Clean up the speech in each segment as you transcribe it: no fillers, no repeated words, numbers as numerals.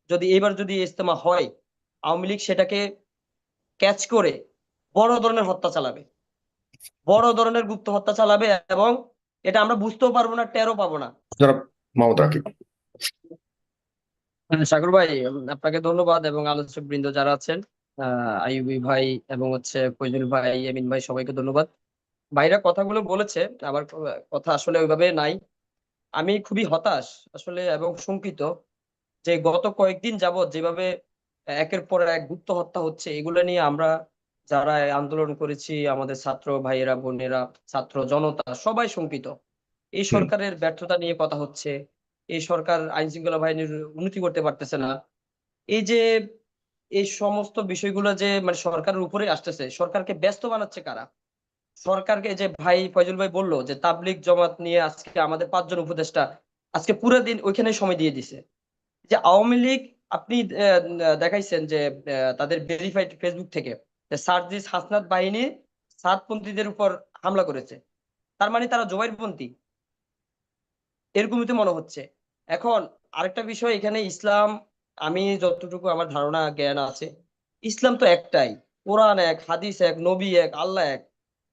যদি এবার যদি ইজতেমা হয়, আওয়ামী লীগ সেটাকে ক্যাচ করে বড় ধরনের হত্যা চালাবে, বড় ধরনের গুপ্ত হত্যা চালাবে, এবং এটা আমরা বুঝতেও পারবো না, টেরও পাবো না। জনাব মোহাম্মদ রাকিব। হ্যাঁ, সাগর ভাই, আপনাকে ধন্যবাদ, এবং আলোচক বৃন্দ যারা আছেন, আইয়ুবী ভাই এবং ফয়জুল ভাই, এমিন ভাই, সবাইকে ধন্যবাদ। ভাইরা কথাগুলো বলেছে, আমার কথা আসলে ওইভাবে নাই। আমি খুবই হতাশ আসলে এবং শঙ্কিত যে গত কয়েকদিন যাবৎ যেভাবে একের পর এক গুপ্ত হত্যা হচ্ছে, এগুলো নিয়ে আমরা যারা আন্দোলন করেছি, আমাদের ছাত্র ভাইয়েরা বোনেরা, ছাত্র জনতা সবাই শঙ্কিত। এই হুম। সরকারের ব্যর্থতা নিয়ে কথা হচ্ছে, এই সরকার আইন শৃঙ্খলা বাহিনীর উন্নতি করতে পারতেছে না। এই যে এই সমস্ত বিষয়গুলো যে মানে সরকারের উপরে আসতেছে, সরকারকে ব্যস্ত বানাচ্ছে কারা? সরকারকে, যে ভাই ফয়জুল ভাই বললো যে তাবলিগ জমাত নিয়ে আজকে আমাদের 5 জন উপদেষ্টা আজকে পুরো দিন ওইখানে সময় দিয়ে দিছে। যে আওয়ামী লীগ, আপনি দেখাইছেন যে তাদের ভেরিফাইড ফেসবুক থেকে যে সার্জিস হাসনাত বাহিনী সাতপন্থীদের উপর হামলা করেছে, তার মানে তারা জোবাইরপন্থী, এরকমই তো মনে হচ্ছে। এখন আরেকটা বিষয় এখানে, ইসলাম, আমি যতটুকু আমার ধারণা জ্ঞান আছে, ইসলাম তো একটাই, কোরআন এক, হাদিস এক, নবী এক, আল্লাহ এক।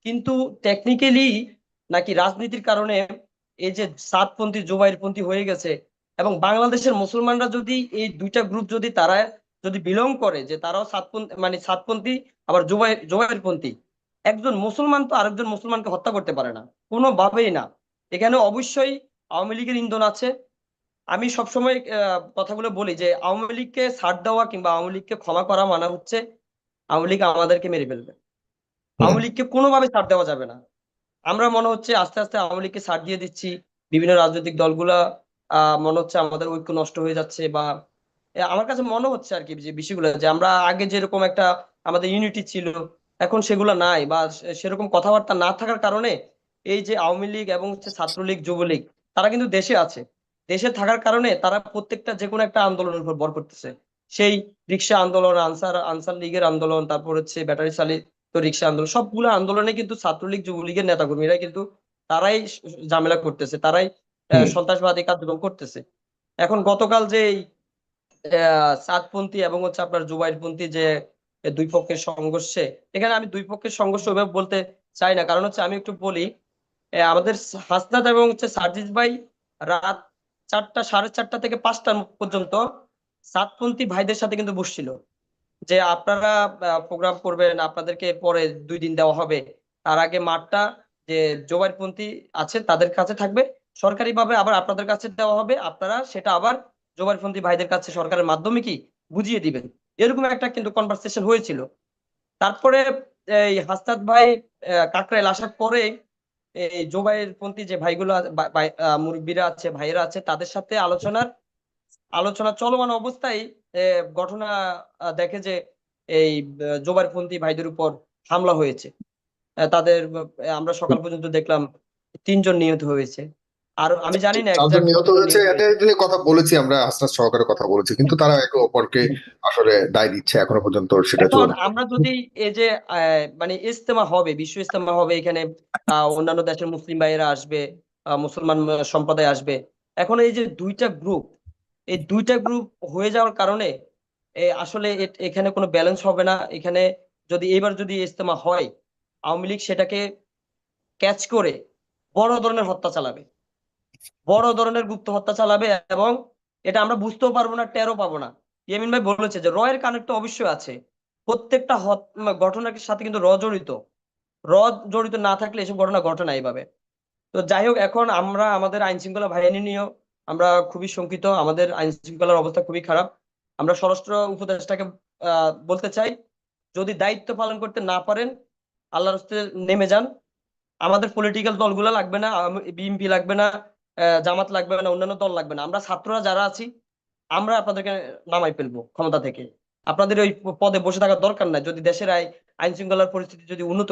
কিন্তু টেকনিক্যালি নাকি রাজনীতির কারণে এই যে সাতপন্থী জুবাইরপন্থী হয়ে গেছে। এবং বাংলাদেশের মুসলমানরা যদি এই দুইটা গ্রুপ যদি তারা যদি বিলং করে, যে তারাও সাতপন্থী মানে সাতপন্থী আবার জুবাইরপন্থী, একজন মুসলমান তো আরেকজন মুসলমানকে হত্যা করতে পারে না, কোনোভাবেই না। এখানে অবশ্যই আওয়ামী লীগের ইন্ধন আছে। আমি সবসময় কথাগুলো বলি যে আওয়ামী লীগকে ছাড় দেওয়া কিংবা আওয়ামী লীগকে ক্ষমা করা মানে হচ্ছে আওয়ামী লীগ আমাদেরকে মেরে ফেলবে। হুম। আওয়ামী লীগকে কোনোভাবে ছাড় দেওয়া যাবে না। আমরা মনে হচ্ছে আস্তে আস্তে আওয়ামী লীগকে ছাড় দিয়ে দিচ্ছি, বিভিন্ন রাজনৈতিক দলগুলা মনে হচ্ছে আমাদের ঐক্য নষ্ট হয়ে যাচ্ছে, বা আমার কাছে মনে হচ্ছে আর কি, যে বিষয়গুলো যে আমরা আগে যেরকম একটা আমাদের ইউনিটি ছিল, এখন সেগুলো নাই, বা সেরকম কথাবার্তা না থাকার কারণে এই যে আওয়ামী লীগ এবং ছাত্রলীগ যুবলীগ, তারা কিন্তু দেশে আছে। দেশে থাকার কারণে তারা প্রত্যেকটা যে কোনো একটা আন্দোলনের উপর ভর করতেছে। সেই রিক্সা আন্দোলন, আনসার আনসার লীগের আন্দোলন, তারপর ব্যাটারি চালিত তো রিক্সা আন্দোলন, সবগুলো আন্দোলনে কিন্তু ছাত্রলীগ যুবলীগের নেতাকর্মীরা কিন্তু তারাই ঝামেলা করতেছে, তারাই হুম। সন্ত্রাসবাদী কার্যক্রম করতেছে। এখন গতকাল যে এই সাতপন্থী এবং আপনার জুবাইরপন্থী যে দুই পক্ষের সংঘর্ষে, এখানে আমি দুই পক্ষের সংঘর্ষ ওইভাবে বলতে চাই না, কারণ আমি একটু বলি। আমাদের হাসনাত এবং সার্জিস ভাই রাত 4টা, 4:30 থেকে 5টা পর্যন্ত সাতপন্থী ভাইদের সাথে কিন্তু বসছিল, যে আপনারা প্রোগ্রাম করবেন, আপনাদেরকে পরে 2 দিন দেওয়া হবে, তার আগে মাঠটা যে জোবাইরপন্থী আছে তাদের কাছে থাকবে, সরকারিভাবে আবার আপনাদের কাছে দেওয়া হবে, আপনারা সেটা আবার জোবাইরপন্থী ভাইদের কাছে সরকারের মাধ্যমে কি বুঝিয়ে দিবেন। এরকম একটা কিন্তু কনভারসেশন হয়েছিল। তারপরে এই হাসনাত ভাই কাকরাইল আসার পরে এই জোবাইরপন্থী যে ভাইগুলো মুরব্বীরা আছে, ভাইয়েরা আছে, তাদের সাথে আলোচনা চলমান অবস্থায় ঘটনা দেখে যে এই জোবারপন্থী ভাইদের উপর হামলা হয়েছে। তাদের আমরা সকাল পর্যন্ত দেখলাম 3 জন নিহত হয়েছে, আর আমি জানি না 4 জন এক্সাক্ট নিহত কতজন হয়েছে, নিহত এটা হয়েছে। এটা নিয়ে কথা বলেছি আমরা, হাসনাত সহকারে কথা বলেছি, কিন্তু তারা একে অপরকে আসলে দায় দিচ্ছে এখনো পর্যন্ত সেটা এখন চূড়ান্ত। আমরা যদি এই যে মানে ইজতেমা হবে, বিশ্ব ইজতেমা হবে, এখানে অন্যান্য দেশের মুসলিম ভাইয়েরা আসবে, মুসলমান সম্প্রদায় আসবে। এখন এই যে দুইটা গ্রুপ, এই দুইটা গ্রুপ হয়ে যাওয়ার কারণে আসলে এখানে কোনো ব্যালেন্স হবে না। এখানে যদি এবার যদি ইজতেমা হয়, আওয়ামী লীগ সেটাকে ক্যাচ করে বড় ধরনের হত্যা চালাবে, বড় ধরনের গুপ্ত হত্যা চালাবে, এবং এটা আমরা বুঝতেও পারবো না, টেরও পাবো না। ইয়ামিন ভাই বলেছে যে রয়ের কানেক্ট অবশ্যই আছে, প্রত্যেকটা ঘটনার সাথে কিন্তু জড়িত। র জড়িত না থাকলে এসব ঘটনা ঘটে না এইভাবে। তো যাই হোক, এখন আমরা আমাদের আইন শৃঙ্খলা বাহিনী নিয়েও আমরা খুবই শঙ্কিত, আমাদের আইন শৃঙ্খলার অবস্থা খুবই খারাপ। আমরা স্বরাষ্ট্র উপদেষ্টাকে বলতে চাই, যদি দায়িত্ব পালন করতে না পারেন, আল্লাহর রাস্তায় নেমে যান। আমাদের পলিটিক্যাল দলগুলো লাগবে না, বিএনপি লাগবে না, জামাত লাগবে না, অন্যান্য দল লাগবে না, আমরা ছাত্ররা যারা আছি, আমরা আপনাদেরকে নামাই ফেলবো ক্ষমতা থেকে। আপনাদের ওই পদে বসে থাকার দরকার নাই, যদি দেশের আইন শৃঙ্খলার পরিস্থিতি যদি উন্নত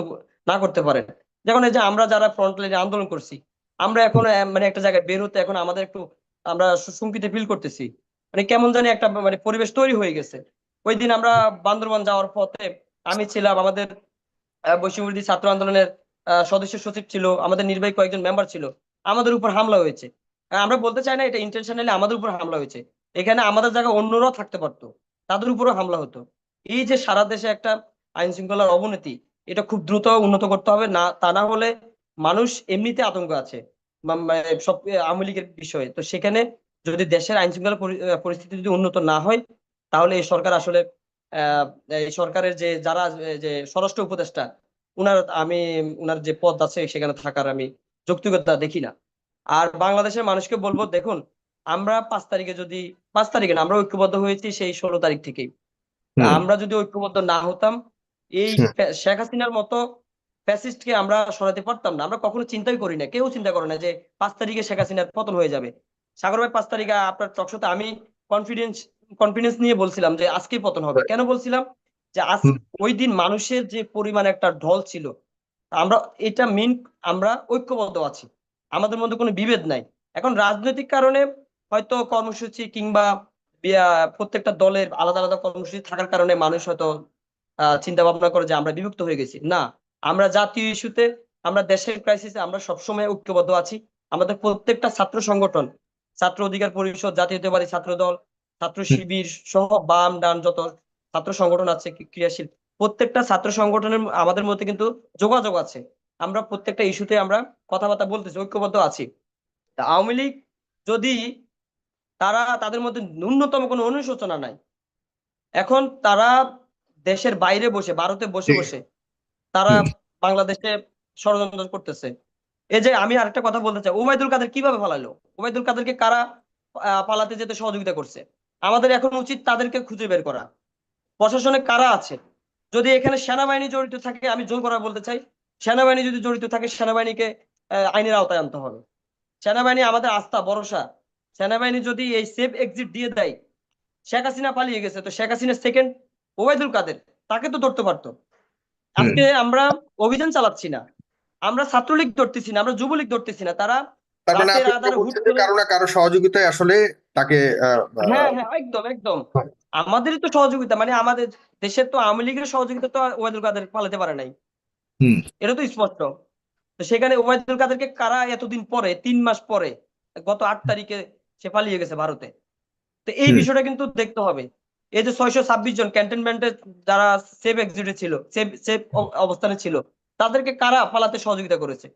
না করতে পারেন। যেমন এই যে আমরা যারা ফ্রন্ট লাইনে আন্দোলন করছি, আমরা এখন মানে একটা জায়গায় বের হতে এখন আমাদের একটু আমরা শঙ্কিত ফিল করতেছি। মানে কেমন জানি একটা মানে পরিবেশ তৈরি হয়ে গেছে। ওই দিন আমরা বান্দরবান যাওয়ার পথে আমি ছিলাম, আমাদের বৈষম্যবিরোধী ছাত্র আন্দোলনের সদস্য সচিব ছিল, আমাদের নির্বাহী কয়েকজন মেম্বার ছিল, আমাদের উপর হামলা হয়েছে। আমরা বলতে চাই না এটা ইন্টেনশনালি আমাদের উপর হামলা হয়েছে, এখানে আমাদের জায়গায় অন্যরাও থাকতে পারতো, তাদের উপরেও হামলা হতো। এই যে সারা দেশে একটা আইন শৃঙ্খলার অবনতি, এটা খুব দ্রুত উন্নত করতে হবে, না তা না হলে মানুষ এমনিতে আতঙ্ক আছে সব আওয়ামী লীগের বিষয়ে। তো সেখানে যদি দেশের আইন শৃঙ্খলা পরিস্থিতি যদি উন্নত না হয়, তাহলে এই সরকার আসলে আহ এই সরকারের যে যারা যে স্বরাষ্ট্র উপদেষ্টা, আমি উনার যে পদ আছে সেখানে থাকার আমি যৌক্তিকতা দেখি না। আর বাংলাদেশের মানুষকে বলবো, দেখুন আমরা 5 তারিখে যদি, 5 তারিখে না, আমরা ঐক্যবদ্ধ হয়েছি সেই 16 তারিখ থেকেই। তা হুম আমরা যদি ঐক্যবদ্ধ না হতাম, এই হুম শেখ হাসিনার মতো ফ্যাসিস্টকে আমরা সরাতে পারতাম না। আমরা কখনো চিন্তাই করি না, কেউ চিন্তা করে না যে 5 তারিখে শেখ হাসিনার পতন হয়ে যাবে। সাগর ভাই 5 তারিখে আপনার টকশোতে আমি কনফিডেন্স কনফিডেন্স নিয়ে বলছিলাম যে আজকেই পতন হবে। কেন বলছিলাম? যে আজ হুম ওই দিন মানুষের যে পরিমাণ একটা ঢল ছিল, আমরা এটা মিন আমরা ঐক্যবদ্ধ আছি, আমাদের মধ্যে কোনো বিভেদ নাই। এখন রাজনৈতিক কারণে হয়তো কর্মসূচি কিংবা প্রত্যেকটা দলের আলাদা আলাদা কর্মসূচি থাকার কারণে মানুষ হয়তো চিন্তা ভাবনা করে যে আমরা বিভক্ত হয়ে গেছি। না, আমরা জাতীয় ইস্যুতে, আমরা দেশের ক্রাইসিসে আমরা সবসময় ঐক্যবদ্ধ আছি। আমাদের প্রত্যেকটা ছাত্র সংগঠন, ছাত্র অধিকার পরিষদ, জাতীয়তাবাদী ছাত্র দল, ছাত্র হুম শিবির সহ বাম ডান যত ছাত্র সংগঠন আছে ক্রিয়াশীল, প্রত্যেকটা ছাত্র সংগঠনের আমাদের মধ্যে কিন্তু যোগাযোগ আছে। আমরা প্রত্যেকটা ইস্যুতে আমরা কথাবার্তা বলতেছি, ঐক্যবদ্ধ আছি। তা আওয়ামী লীগ যদি, তাদের মধ্যে ন্যূনতম কোনো অনুশোচনা নাই, এখন তারা দেশের বাইরে বসে, ভারতে বসে জি বসে তারা হুম বাংলাদেশে ষড়যন্ত্র করতেছে। এই যে আমি আরেকটা কথা বলতে চাই, ওবায়দুল কাদের কিভাবে পালালো? ওবায়দুল কাদেরকে কারা পালাতে যেতে সহযোগিতা করছে? আমাদের এখন উচিত তাদেরকে খুঁজে বের করা। প্রশাসনে কারা আছে? যদি এখানে সেনাবাহিনী জড়িত থাকে, আমি জোর করা বলতে চাই, সেনাবাহিনী যদি জড়িত থাকে, সেনাবাহিনীকে আইনের আওতায় আনতে হবে। সেনাবাহিনী আমাদের আস্থা ভরসা। সেনাবাহিনী যদি এই সেফ এক্সিট দিয়ে দেয়, শেখ হাসিনা পালিয়ে গেছে, তো শেখ হাসিনা সেকেন্ড ওবায়দুল কাদের, তাকে তো ধরতে পারতো। হুম আজকে আমরা অভিযান চালাচ্ছি না, আমরা ছাত্রলীগ ধরতেছি না, আমরা যুবলীগ ধরতেছি না, তারা তার মানে রাতের আপনি যেটা আধারে হুট বলছেন যে করে। কারো না কারো সহযোগিতায় আসলে তাকে হ্যাঁ হ্যাঁ, একদম একদম, আমাদেরই তো সহযোগিতা, মানে আমাদের দেশের তো আওয়ামী লীগের সহযোগিতা তো ওবায়দুল কাদের পালাতে পারে নাই, হুম এটা তো স্পষ্ট। তো সেখানে ওবায়দুল কাদেরকে কারা এতদিন পরে, 3 মাস পরে, গত 8 তারিখে সে পালিয়ে গেছে ভারতে। তো এই হুম বিষয়টা কিন্তু দেখতে হবে। এই যে 626 জন ক্যান্টনমেন্টে যারা সেফ এক্সিটে ছিল, সেফ সেফ অবস্থানে ছিল, তাদেরকে কারা পালাতে সহযোগিতা করেছে,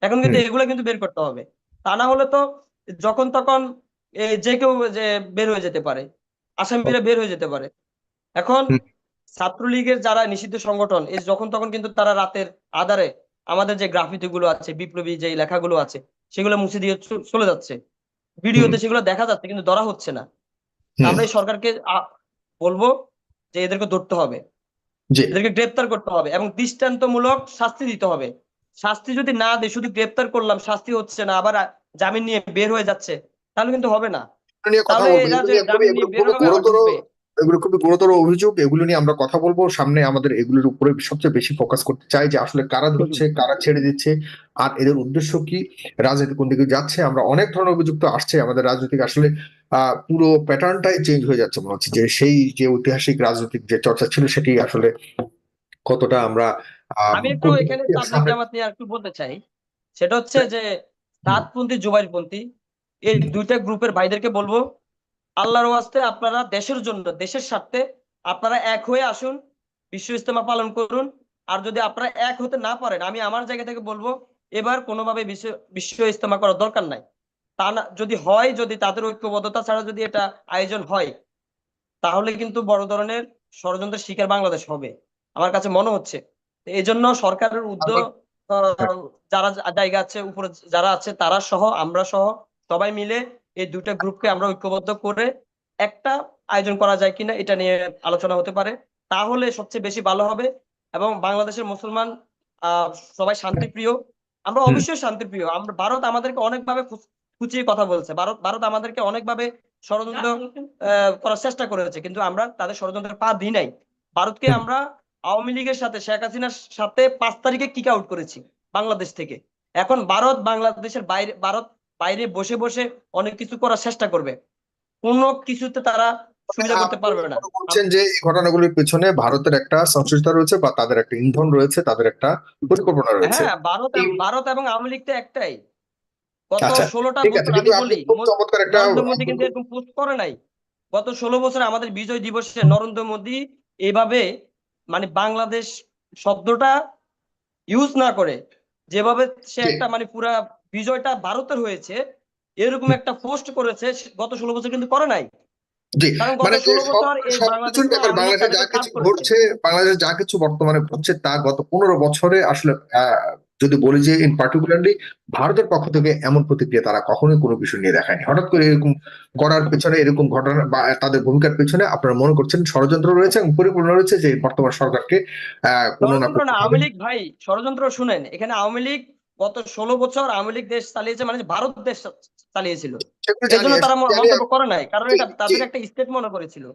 এখন কিন্তু হুম এগুলো কিন্তু বের করতে হবে। তা না হলে তো যখন তখন যে কেউ যে বের হয়ে যেতে পারে, আসামিরা বের হয়ে যেতে পারে। এখন হুম ছাত্রলীগের যারা নিষিদ্ধ সংগঠন, এই যখন তখন কিন্তু তারা রাতের আধারে আমাদের যে গ্রাফিতি গুলো আছে, বিপ্লবী যে লেখাগুলো আছে, সেগুলো মুছে দিয়ে চলে যাচ্ছে, হুম ভিডিওতে সেগুলো দেখা যাচ্ছে, কিন্তু ধরা হচ্ছে না। হুম আমরা এই সরকারকে বলবো যে এদেরকে ধরতে হবে, জি এদেরকে গ্রেপ্তার করতে হবে এবং দৃষ্টান্তমূলক শাস্তি দিতে হবে। শাস্তি যদি না দেয়, শুধু গ্রেপ্তার করলাম, শাস্তি হচ্ছে না, আবার জামিন নিয়ে বের হয়ে যাচ্ছে, তাহলে কিন্তু হবে না। এগুলো নিয়ে কথা তাহলে বলবো, এরা এগুলো যে নিয়ে খুবই জামিন এগুলো নিয়ে বের খুবই হবে আবার গুরুতর, ঢুকবে। এগুলো খুবই গুরুতর অভিযোগ। এগুলো নিয়ে আমরা কথা বলবো সামনে। আমাদের এগুলোর উপরে সবচেয়ে বেশি ফোকাস করতে চাই যে আসলে কারা ধরছে, কারা ছেড়ে দিচ্ছে, আর এদের উদ্দেশ্য কি, রাজনীতি কোন দিকে যাচ্ছে। আমরা অনেক ধরনের অভিযোগ তো আসছে, আমাদের রাজনৈতিক আসলে পুরো প্যাটার্নটাই চেঞ্জ হয়ে যাচ্ছে। মনে হচ্ছে যে সেই যে ঐতিহাসিক রাজনৈতিক যে চর্চা ছিল সেটি আসলে কতটা আমরা আমি একটু করতে এখানে পারছি আর তাবলিগ সামনে। জামাত নিয়ে একটু বলতে চাই। সেটা হচ্ছে যে সাতপন্থী জুবাইরপন্থী, এই হুম, দুইটা গ্রুপের ভাইদেরকে বলবো, আল্লাহর ওয়াস্তে আপনারা দেশের জন্য, দেশের স্বার্থে আপনারা এক হয়ে আসুন, বিশ্ব ইজতেমা পালন করুন। আর যদি আপনারা এক হতে না পারেন, আমি আমার জায়গা থেকে বলবো এবার কোনোভাবে বিশ্ব বিশ্ব ইজতেমা করার দরকার নাই। তা না যদি হয়, যদি তাদের ঐক্যবদ্ধতা ছাড়া যদি এটা আয়োজন হয়, তাহলে কিন্তু বড় ধরনের ষড়যন্ত্রের শিকার বাংলাদেশ হবে আমার কাছে মনে হচ্ছে। এই জন্য সরকারের উদ্যোগ, আমরা আহ, যারা জায়গা আছে উপরে, যারা আছে তারা সহ, আমরা সহ, সবাই মিলে এই দুইটা গ্রুপকে আমরা ঐক্যবদ্ধ করে একটা আয়োজন করা যায় কিনা এটা নিয়ে আলোচনা হতে পারে, তাহলে সবচেয়ে বেশি ভালো হবে। এবং বাংলাদেশের মুসলমান আহ সবাই শান্তিপ্রিয়, আমরা হুম, অবশ্যই শান্তিপ্রিয়। আমরা, ভারত আমাদেরকে অনেকভাবে খুঁচিয়ে কথা বলছে, ভারত ভারত আমাদেরকে অনেকভাবে ষড়যন্ত্র করার চেষ্টা করেছে, কিন্তু আমরা তাদের ষড়যন্ত্রের পা দিই নাই। ভারতকে হুম। আমরা আওয়ামী লীগের সাথে, শেখ হাসিনার সাথে 5 তারিখে কিক আউট করেছি বাংলাদেশ থেকে। এখন ভারত বাংলাদেশের বাইরে, ভারত বাইরে বসে বসে অনেক কিছু করার চেষ্টা করবে, কোনো কিছুতে তারা মানে সুবিধা করতে আপনি পারবে না। মনে করছেন যে এই ঘটনাগুলির পেছনে ভারতের একটা সংশ্লিষ্টতা রয়েছে, বা তাদের একটা ইন্ধন রয়েছে, তাদের একটা পরিকল্পনা রয়েছে। হ্যাঁ, ভারত এই ভারত এবং আওয়ামী লীগ তো একটাই। গত আচ্ছা, 16টা ঠিক আছে, বছর কিন্তু আমি আপনি বলি, খুব চমৎকার একটা নরেন্দ্র মোদী কিন্তু এরকম পোস্ট করে নাই। গত 16 বছরে আমাদের বিজয় দিবসে নরেন্দ্র মোদী এইভাবে মানে বাংলাদেশ শব্দটা ইউজ না করে যেভাবে সে জি একটা মানে পুরা বিজয়টা ভারতের হয়েছে এরকম একটা পোস্ট করেছে, গত 16 বছর কিন্তু করে নাই। জি কারণ গত মানে যে 16 বছর এই সবকিছুর বাংলাদেশে ব্যাপার, আওয়ামী লীগ বাংলাদেশে তাদের যা কাজ কিছু করেছে। ঘটছে, বাংলাদেশে যা কিছু বর্তমানে ঘটছে তা গত 15 বছরে আসলে যদি বলি যে ইন পার্টিকুলারলি ভারতের পক্ষ থেকে এমন প্রতিক্রিয়া তারা কখনোই কোনো কিছু নিয়ে দেখায়নি। হঠাৎ করে এরকম করার পেছনে, এরকম ঘটনা বা তাদের ভূমিকার পেছনে আপনারা মনে করছেন ষড়যন্ত্র রয়েছে এবং পরিপূর্ণ রয়েছে যে বর্তমান সরকারকে কোনো না ষড়যন্ত্র না, কোনো আওয়ামী লীগ ভাই ষড়যন্ত্র শুনেন, এখানে আওয়ামী লীগ গত 16 বছর আওয়ামী লীগ দেশ চালিয়েছে, মানে ভারত দেশ চালিয়েছিল। সেগুলো এই জানি জন্য তারা জানি মন্তব্য করে নাই, কারণ জি এটা জি তাদের একটা স্টেট মনে করেছিল।